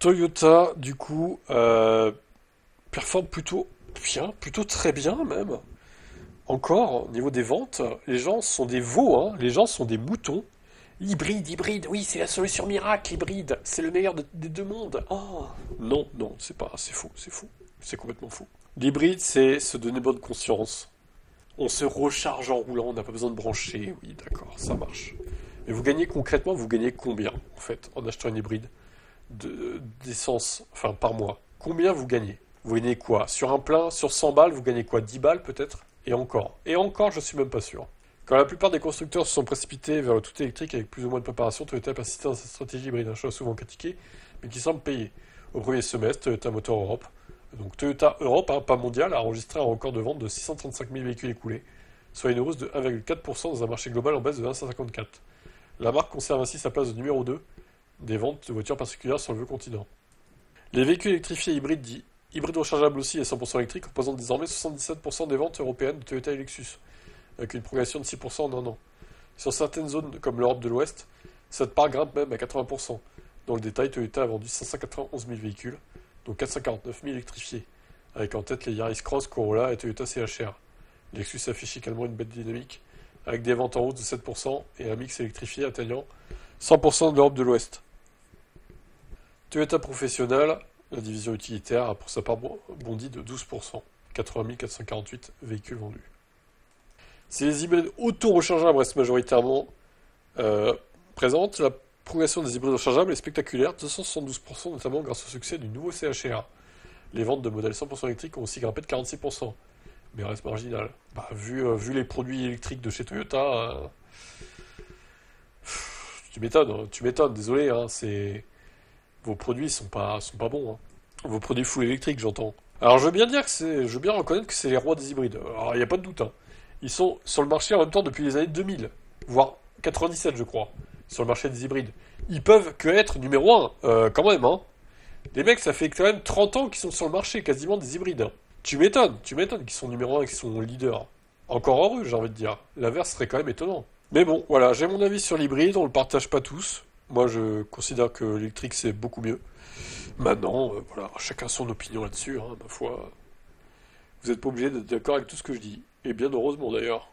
Toyota, du coup, performe plutôt bien, plutôt très bien même. Encore, au niveau des ventes, les gens sont des veaux, hein, les gens sont des moutons. Hybride, hybride, oui, c'est la solution miracle, hybride, c'est le meilleur des deux mondes. Oh. Non, non, c'est pas, c'est fou, c'est fou, c'est complètement fou. L'hybride, c'est se donner bonne conscience. On se recharge en roulant, on n'a pas besoin de brancher, oui, d'accord, ça marche. Mais vous gagnez concrètement, vous gagnez combien, en fait, en achetant une hybride d'essence, enfin, par mois? Combien vous gagnez? Vous gagnez quoi? Sur un plein, sur 100 balles, vous gagnez quoi? 10 balles peut-être? Et encore. Et encore, je suis même pas sûr. Quand la plupart des constructeurs se sont précipités vers le tout électrique avec plus ou moins de préparation, Toyota a persisté dans cette stratégie hybride, un choix souvent critiqué, mais qui semble payer. Au premier semestre, Toyota Motor Europe, donc Toyota Europe, hein, pas mondial, a enregistré un record de vente de 635 000 véhicules écoulés, soit une hausse de 1,4% dans un marché global en baisse de 1,54. La marque conserve ainsi sa place de numéro 2 des ventes de voitures particulières sur le vieux continent. Les véhicules électrifiés hybrides dits hybrides rechargeables aussi et 100% électriques représentent désormais 77% des ventes européennes de Toyota et Lexus, avec une progression de 6% en un an. Sur certaines zones comme l'Europe de l'Ouest, cette part grimpe même à 80%. Dans le détail, Toyota a vendu 591 000 véhicules, dont 449 000 électrifiés, avec en tête les Yaris Cross, Corolla et Toyota CHR. Lexus affiche également une belle dynamique, avec des ventes en hausse de 7% et un mix électrifié atteignant 100% de l'Europe de l'Ouest. Toyota Professionnal, la division utilitaire, a pour sa part bondi de 12%, 80 448 véhicules vendus. Si les hybrides auto-rechargeables restent majoritairement présentes, la progression des hybrides rechargeables est spectaculaire, 272%, notamment grâce au succès du nouveau CHR. Les ventes de modèles 100% électriques ont aussi grimpé de 46%, mais reste marginal. Vu les produits électriques de chez Toyota, tu m'étonnes, désolé, hein, vos produits sont pas bons, hein. Vos produits full électriques, j'entends. Alors je veux bien reconnaître que c'est les rois des hybrides. Alors il n'y a pas de doute, hein. Ils sont sur le marché en même temps depuis les années 2000, voire 97 je crois, sur le marché des hybrides. Ils peuvent que être numéro 1, quand même, hein. Les mecs, ça fait quand même 30 ans qu'ils sont sur le marché, quasiment des hybrides, hein. Tu m'étonnes qu'ils sont numéro 1 et qu'ils sont leaders. Encore heureux, j'ai envie de dire. L'inverse serait quand même étonnant. Mais bon, voilà, j'ai mon avis sur l'hybride, on le partage pas tous. Moi, je considère que l'électrique, c'est beaucoup mieux. Maintenant, voilà, chacun son opinion là-dessus, hein, ma foi. Vous n'êtes pas obligé d'être d'accord avec tout ce que je dis. Et bien heureusement d'ailleurs.